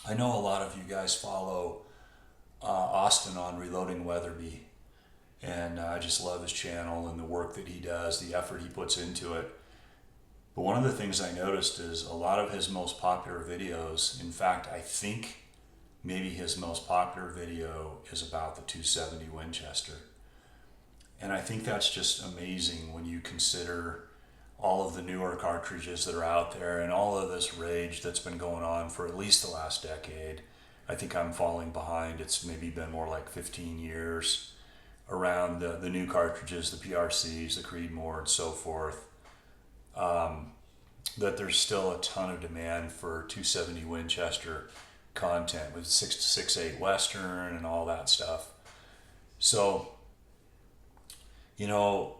I know a lot of you guys follow Austin on Reloading Weatherby, and I just love his channel and the work that he does, the effort he puts into it. But one of the things I noticed is a lot of his most popular videos, in fact, I think maybe his most popular video is about the 270 Winchester. And I think that's just amazing when you consider all of the newer cartridges that are out there and all of this rage that's been going on for at least the last decade. I think I'm falling behind. It's maybe been more like 15 years around the new cartridges, the PRCs, the Creedmoor, and so forth. That there's still a ton of demand for 270 Winchester content with 6.68 Western and all that stuff. So, you know,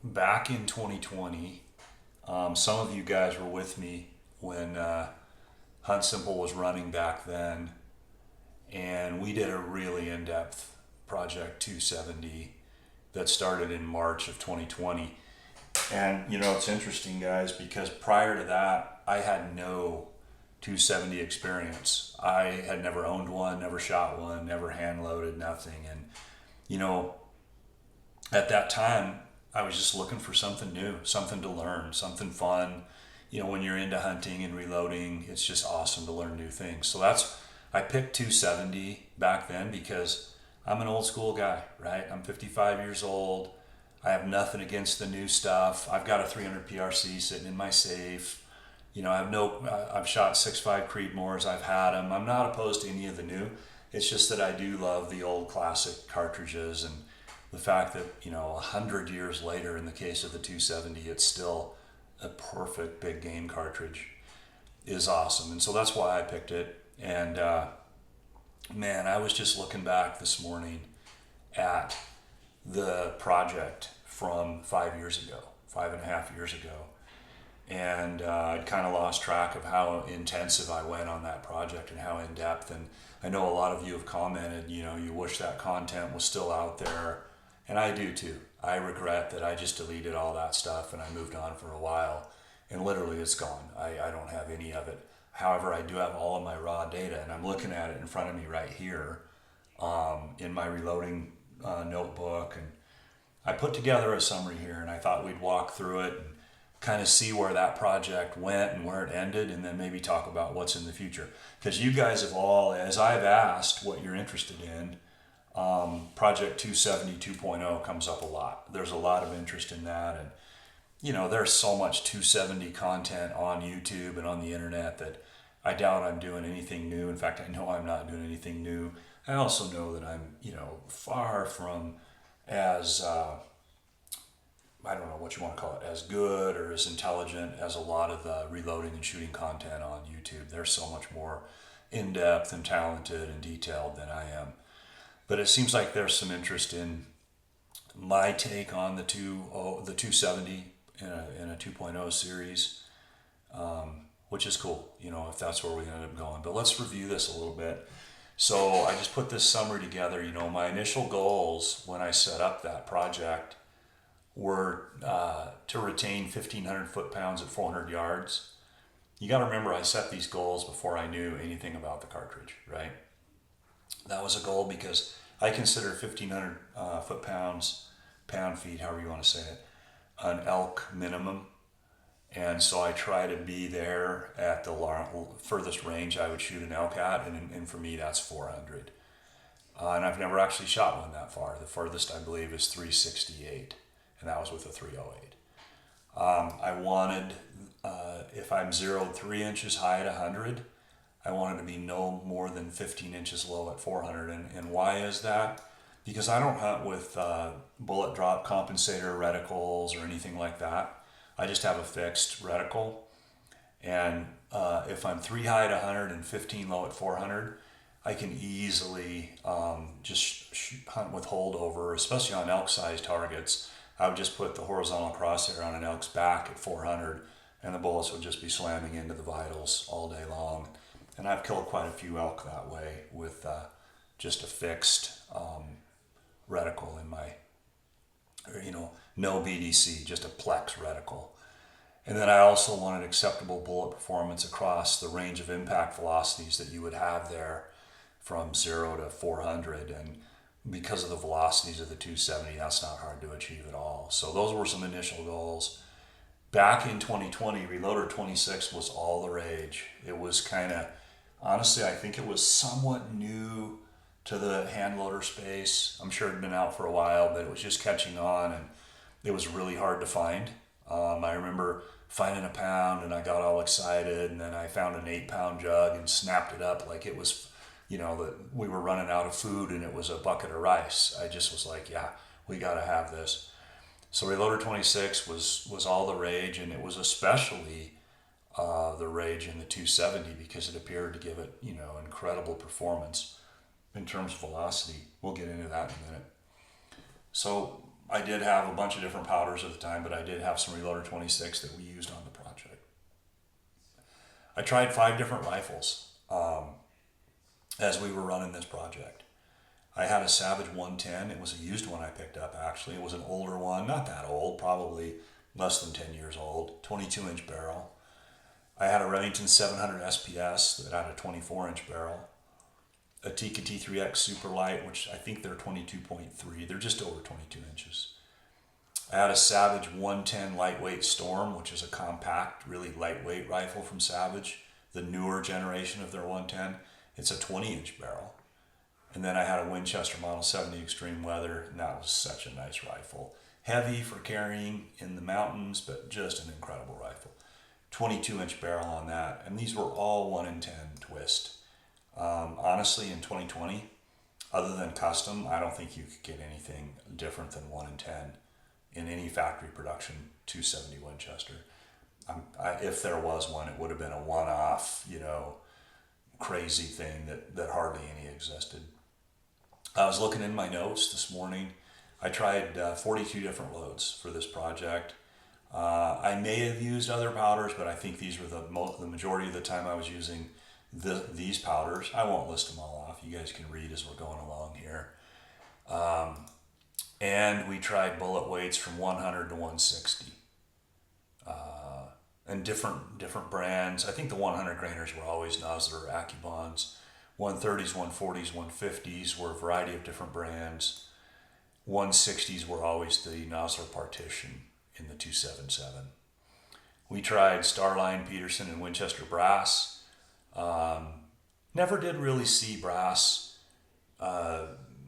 back in 2020, some of you guys were with me when Hunt Simple was running back then, and we did a really in-depth Project 270 that started in March of 2020. And it's interesting, guys, because prior to that, I had no 270 experience. I had never owned one, never shot one, never hand loaded, nothing. And at that time, I was just looking for something new, something to learn, something fun. When you're into hunting and reloading, it's just awesome to learn new things. So I picked 270 back then because I'm an old school guy, right? I'm 55 years old. I have nothing against the new stuff. I've got a 300 PRC sitting in my safe. I've shot 6.5 Creedmoors. I've had them. I'm not opposed to any of the new. It's just that I do love the old classic cartridges, and the fact that 100 years later, in the case of the 270, it's still a perfect big game cartridge is awesome. And so that's why I picked it. And man, I was just looking back this morning at the project from 5.5 years ago. And I'd kind of lost track of how intensive I went on that project and how in depth. And I know a lot of you have commented, you wish that content was still out there. And I do too. I regret that I just deleted all that stuff and I moved on for a while. And literally it's gone. I don't have any of it. However, I do have all of my raw data, and I'm looking at it in front of me right here in my reloading notebook. And I put together a summary here, and I thought we'd walk through it and kind of see where that project went and where it ended, and then maybe talk about what's in the future. Because you guys have all, as I've asked what you're interested in, Project 270 2.0 comes up a lot. There's a lot of interest in that, and there's so much 270 content on YouTube and on the internet that I doubt I'm doing anything new. In fact, I know I'm not doing anything new. I also know that I'm, far from as, I don't know what you want to call it, as good or as intelligent as a lot of the reloading and shooting content on YouTube. They're so much more in-depth and talented and detailed than I am. But it seems like there's some interest in my take on the 270 in a 2.0 series, which is cool, if that's where we end up going. But let's review this a little bit. So I just put this summary together. My initial goals when I set up that project were to retain 1,500 foot-pounds at 400 yards. You got to remember, I set these goals before I knew anything about the cartridge, right? That was a goal because I consider 1,500 foot-pounds, pound-feet, however you want to say it, an elk minimum. And so I try to be there at the furthest range I would shoot an elk at, and for me that's 400. And I've never actually shot one that far. The furthest I believe is 368, and that was with a 308. I wanted, if I'm 0.3 inches high at 100, I wanted to be no more than 15 inches low at 400. And why is that? Because I don't hunt with bullet drop compensator reticles or anything like that. I just have a fixed reticle. And if I'm 3 high at 100 and 15 low at 400, I can easily just hunt with holdover, especially on elk-sized targets. I would just put the horizontal crosshair on an elk's back at 400, and the bullets would just be slamming into the vitals all day long. And I've killed quite a few elk that way with just a fixed reticle in my, no BDC, just a Plex reticle. And then I also wanted acceptable bullet performance across the range of impact velocities that you would have there from 0 to 400. And because of the velocities of the 270, that's not hard to achieve at all. So those were some initial goals. Back in 2020, Reloader 26 was all the rage. It was kind of, honestly, I think it was somewhat new to the hand loader space. I'm sure it had been out for a while, but it was just catching on, and it was really hard to find. I remember finding a pound and I got all excited, and then I found an 8-pound jug and snapped it up like it was, that we were running out of food and it was a bucket of rice. I just was like, yeah, we got to have this. So Reloader 26 was all the rage, and it was especially the rage in the 270 because it appeared to give it, incredible performance in terms of velocity. We'll get into that in a minute. So I did have a bunch of different powders at the time, but I did have some Reloader 26 that we used on the project. I tried 5 different rifles as we were running this project. I had a Savage 110. It was a used one I picked up, actually. It was an older one, not that old, probably less than 10 years old, 22-inch barrel. I had a Remington 700 SPS that had a 24-inch barrel. A Tikka T3X Super Light, which I think they're 22.3. They're just over 22 inches. I had a Savage 110 Lightweight Storm, which is a compact, really lightweight rifle from Savage, the newer generation of their 110. It's a 20-inch barrel. And then I had a Winchester Model 70 Extreme Weather, and that was such a nice rifle. Heavy for carrying in the mountains, but just an incredible rifle. 22-inch barrel on that, and these were all 1 in 10 twist. Honestly, in 2020, other than custom, I don't think you could get anything different than 1 in 10 in any factory production 270 Winchester. If there was one, it would have been a one-off, crazy thing that hardly any existed. I was looking in my notes this morning. I tried 42 different loads for this project. I may have used other powders, but I think these were the majority of the time I was using these powders. I won't list them all off. You guys can read as we're going along here. And we tried bullet weights from 100 to 160. And different brands. I think the 100 grainers were always Nosler Accubons. 130s, 140s, 150s were a variety of different brands. 160s were always the Nosler Partition in the 277. We tried Starline, Peterson, and Winchester brass. Never did really see brass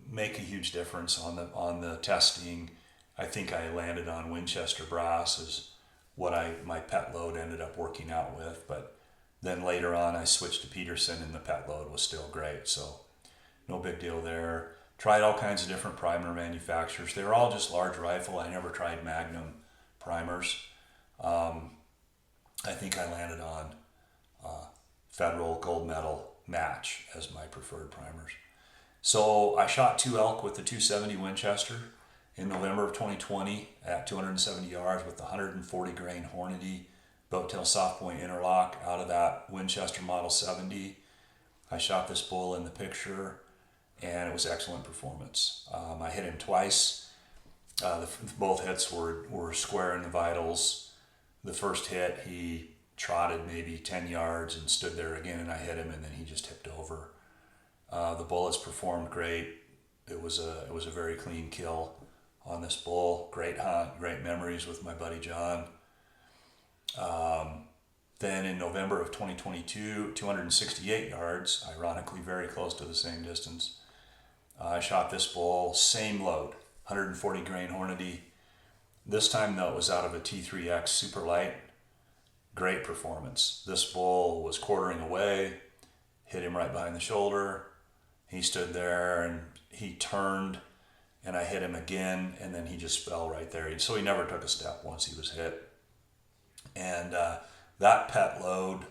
make a huge difference on the testing. I think I landed on Winchester brass as what my pet load ended up working out with, but then later on I switched to Peterson and the pet load was still great, so no big deal there. Tried all kinds of different primer manufacturers. They were all just large rifle. I never tried Magnum primers. I think I landed on Federal Gold Medal Match as my preferred primers. So I shot 2 elk with the 270 Winchester in November of 2020 at 270 yards with the 140 grain Hornady boat-tail soft point interlock out of that Winchester Model 70. I shot this bull in the picture, and it was excellent performance. I hit him twice. Both hits were square in the vitals. The first hit, he trotted maybe 10 yards and stood there again, and I hit him, and then he just tipped over. The bullets performed great. It was a very clean kill on this bull. Great hunt, great memories with my buddy John. Then in November of 2022, 268 yards, ironically very close to the same distance, I shot this bull, same load, 140 grain Hornady. This time though it was out of a T3X Super Light. Great performance. This bull was quartering away, hit him right behind the shoulder. He stood there and he turned and I hit him again, and then he just fell right there. So he never took a step once he was hit. And that pet load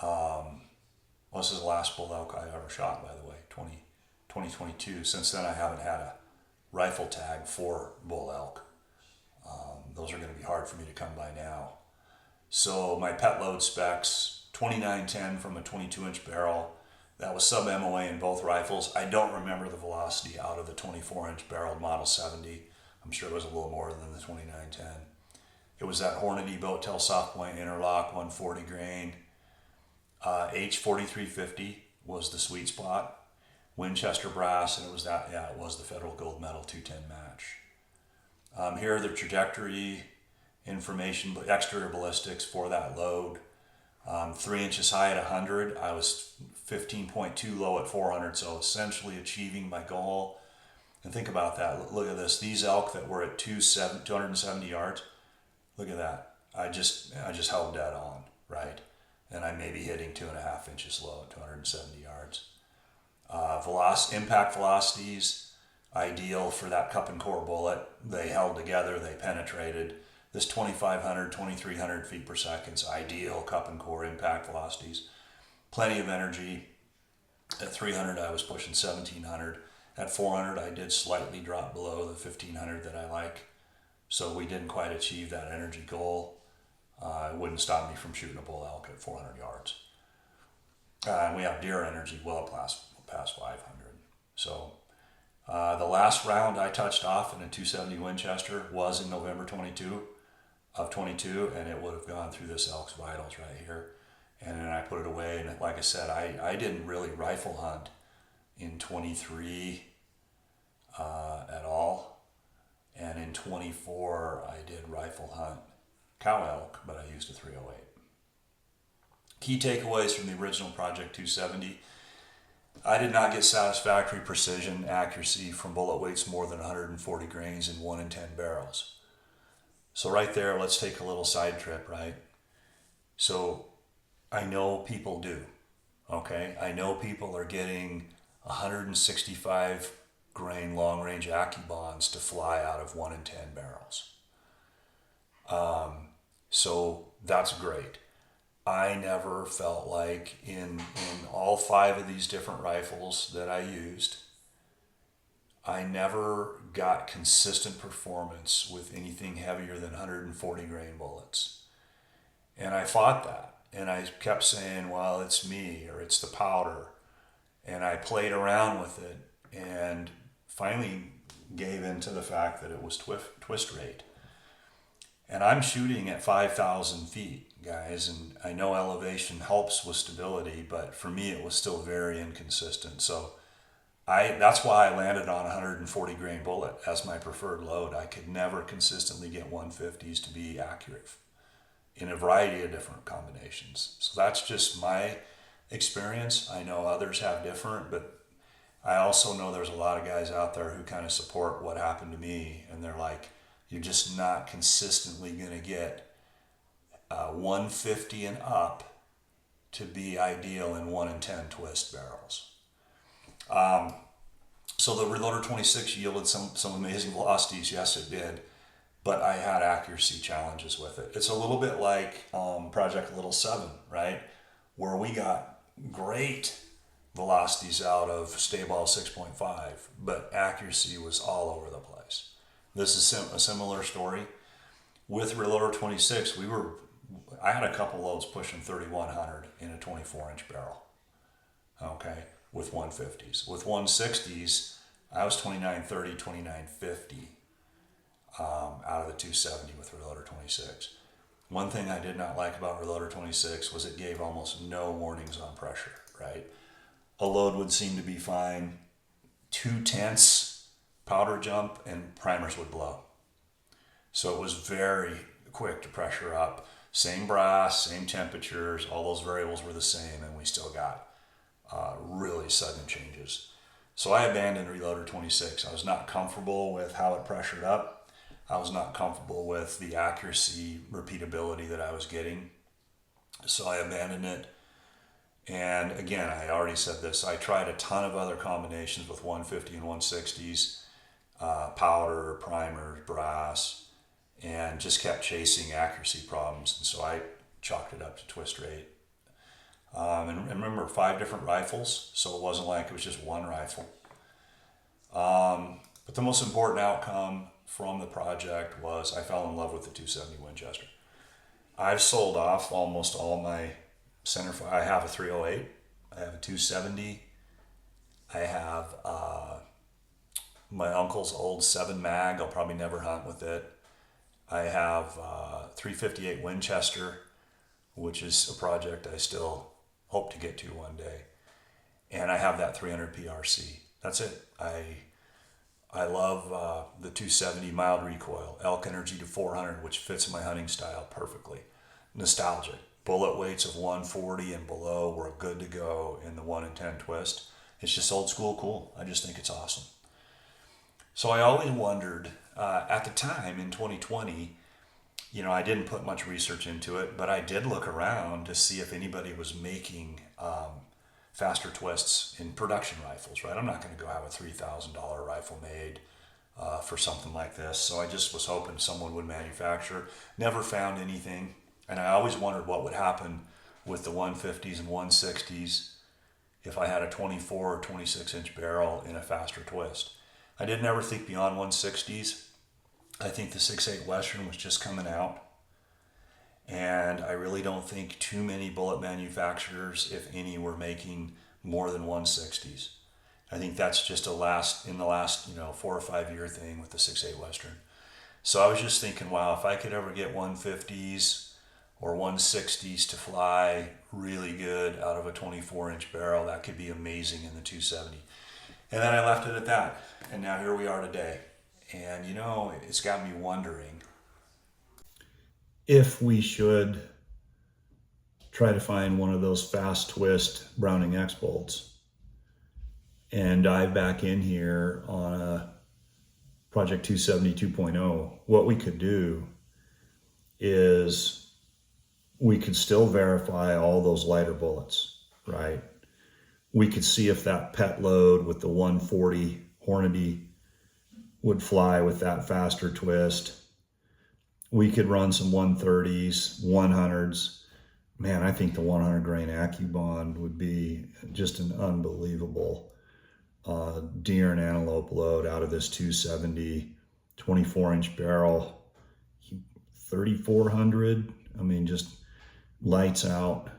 was the last bull elk I ever shot, by the way, 2022. Since then, I haven't had a rifle tag for bull elk. Those are going to be hard for me to come by now. So my pet load specs, 2910 from a 22-inch barrel. That was sub-MOA in both rifles. I don't remember the velocity out of the 24-inch barreled Model 70. I'm sure it was a little more than the 2910. It was that Hornady Boattail Soft Point Interlock 140 grain. H4350 was the sweet spot. Winchester brass, and it was it was the Federal Gold Medal 210 match. Here are the trajectory information, exterior ballistics for that load. 3 inches high at 100. I was 15.2 low at 400, so essentially achieving my goal. And think about that. Look at this. These elk that were at 270 yards, look at that. I just held dead on, right? And I may be hitting 2.5 inches low at 270 yards. Impact velocities, ideal for that cup and core bullet. They held together, they penetrated. This 2,500, 2,300 feet per second is ideal cup and core impact velocities. Plenty of energy. At 300, I was pushing 1,700. At 400, I did slightly drop below the 1,500 that I like. So we didn't quite achieve that energy goal. It wouldn't stop me from shooting a bull elk at 400 yards. And we have deer energy well past 500. So the last round I touched off in a 270 Winchester was in November 22, and it would have gone through this elk's vitals right here. And then I put it away, and like I said, I didn't really rifle hunt in 23 at all. And in 24, I did rifle hunt cow elk, but I used a 308. Key takeaways from the original Project 270. I did not get satisfactory precision accuracy from bullet weights more than 140 grains in 1 in 10 barrels. So right there, let's take a little side trip, right? So I know people do, okay? I know people are getting 165 grain long range AccuBonds to fly out of 1 in 10 barrels. So that's great. I never felt like in all 5 of these different rifles that I used, I never got consistent performance with anything heavier than 140 grain bullets. And I fought that. And I kept saying, well, it's me, or it's the powder. And I played around with it and finally gave in to the fact that it was twist rate. And I'm shooting at 5,000 feet, guys, and I know elevation helps with stability, but for me it was still very inconsistent. So that's why I landed on 140 grain bullet as my preferred load. I could never consistently get 150s to be accurate in a variety of different combinations. So that's just my experience. I know others have different, but I also know there's a lot of guys out there who kind of support what happened to me, and they're like, you're just not consistently going to get 150 and up to be ideal in 1 in 10 twist barrels. So the Reloader 26 yielded some amazing velocities. Yes, it did. But I had accuracy challenges with it. It's a little bit like Project Little 7, right? Where we got great velocities out of Stayball 6.5, but accuracy was all over the place. This is a similar story. With Reloader 26, I had a couple loads pushing 3,100 in a 24-inch barrel, okay, with 150s. With 160s, I was 2930, 2950 out of the 270 with Reloader 26. One thing I did not like about Reloader 26 was it gave almost no warnings on pressure, right? A load would seem to be fine, 2 tenths powder jump, and primers would blow. So it was very quick to pressure up. Same brass, same temperatures, all those variables were the same, and we still got really sudden changes. So I abandoned Reloader 26. I was not comfortable with how it pressured up. I was not comfortable with the accuracy, repeatability that I was getting. So I abandoned it. And again, I already said this, I tried a ton of other combinations with 150 and 160s, powder, primers, brass, and just kept chasing accuracy problems. And so I chalked it up to twist rate. And remember, 5 different rifles, so it wasn't like it was just one rifle. But the most important outcome from the project was I fell in love with the 270 Winchester. I've sold off almost all my centerfire. I have a 308, I have a 270, I have my uncle's old 7 mag. I'll probably never hunt with it. I have 358 Winchester, which is a project I still hope to get to one day. And I have that 300 PRC. That's it. I love the 270 mild recoil, elk energy to 400, which fits my hunting style perfectly. Nostalgic. Bullet weights of 140 and below were good to go in the 1 in 10 twist. It's just old school cool. I just think it's awesome. So I always wondered, at the time in 2020, I didn't put much research into it, but I did look around to see if anybody was making faster twists in production rifles, right? I'm not going to go have a $3,000 rifle made for something like this. So I just was hoping someone would manufacture. Never found anything. And I always wondered what would happen with the 150s and 160s if I had a 24 or 26 inch barrel in a faster twist. I didn't ever think beyond 160s. I think the 6.8 Western was just coming out. And I really don't think too many bullet manufacturers, if any, were making more than 160s. I think that's just in the last 4 or 5 year thing with the 6.8 Western. So I was just thinking, wow, if I could ever get 150s or 160s to fly really good out of a 24 inch barrel, that could be amazing in the 270. And then I left it at that. And now here we are today. And it's got me wondering if we should try to find one of those fast twist Browning X bolts and dive back in here on a Project 270 2.0. What we could do is we could still verify all those lighter bullets, right? We could see if that pet load with the 140 Hornady would fly with that faster twist. We could run some 130s, 100s. Man, I think the 100 grain AccuBond would be just an unbelievable deer and antelope load out of this 270 24 inch barrel, 3,400. I mean, just lights out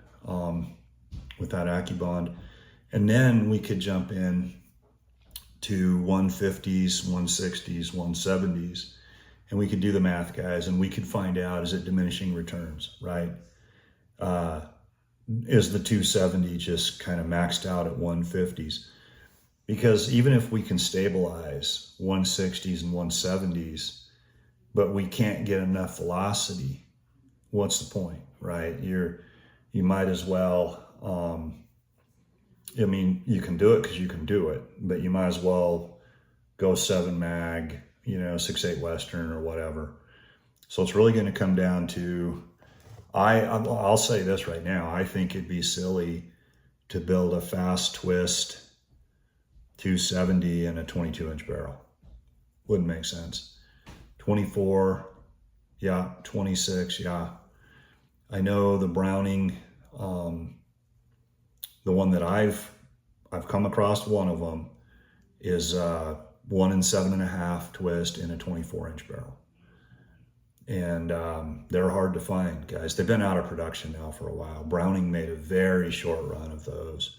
with that AccuBond. And then we could jump in to 150s, 160s, 170s. And we could do the math, guys, and we could find out, is it diminishing returns, right? Is the 270 just kind of maxed out at 150s? Because even if we can stabilize 160s and 170s, but we can't get enough velocity, what's the point, right? You might as well, you can do it because you can do it, but you might as well go 7 mag, 6.8 Western or whatever. So it's really going to come down to, I'll say this right now, I think it'd be silly to build a fast twist 270 and a 22 inch barrel. Wouldn't make sense. 24, yeah. 26, yeah. I know the Browning, the one that I've come across, one of them is 1 in 7.5 twist in a 24 inch barrel. And they're hard to find, guys. They've been out of production now for a while. Browning made a very short run of those.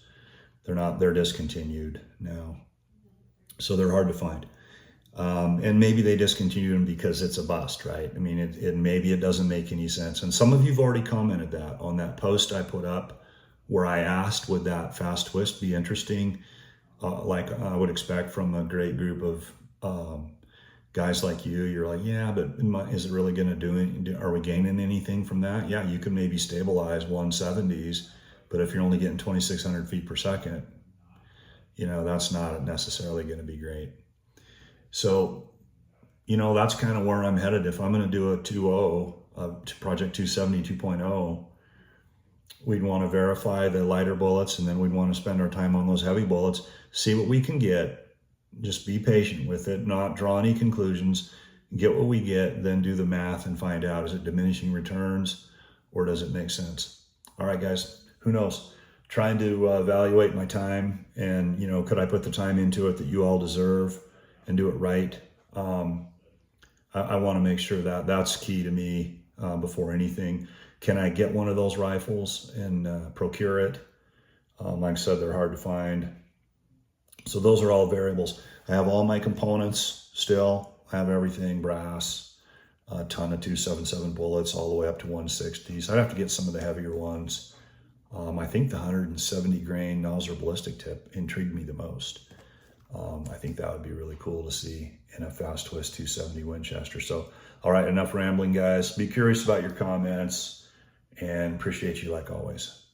They're discontinued now. So they're hard to find. And maybe they discontinued them because it's a bust, right? I mean, maybe it doesn't make any sense. And some of you've already commented that on that post I put up where I asked, would that fast twist be interesting? Like I would expect from a great group of guys like you. You're like, yeah, but is it really going to do it? Are we gaining anything from that? Yeah, you can maybe stabilize 170s, but if you're only getting 2,600 feet per second, that's not necessarily going to be great. So, that's kind of where I'm headed. If I'm going to do a 2.0, Project 270 2.0, we'd want to verify the lighter bullets, and then we'd want to spend our time on those heavy bullets, see what we can get. Just be patient with it, not draw any conclusions, get what we get, then do the math and find out, is it diminishing returns or does it make sense? All right, guys, who knows? Trying to evaluate my time and, could I put the time into it that you all deserve and do it right? I want to make sure that that's key to me before anything. Can I get one of those rifles and procure it? Like I said, they're hard to find. So those are all variables. I have all my components still. I have everything brass. a ton of 277 bullets all the way up to 160s. I'd have to get some of the heavier ones. I think the 170 grain Nosler ballistic tip intrigued me the most. I think that would be really cool to see in a fast twist 270 Winchester. So, all right, enough rambling, guys. Be curious about your comments and appreciate you like always.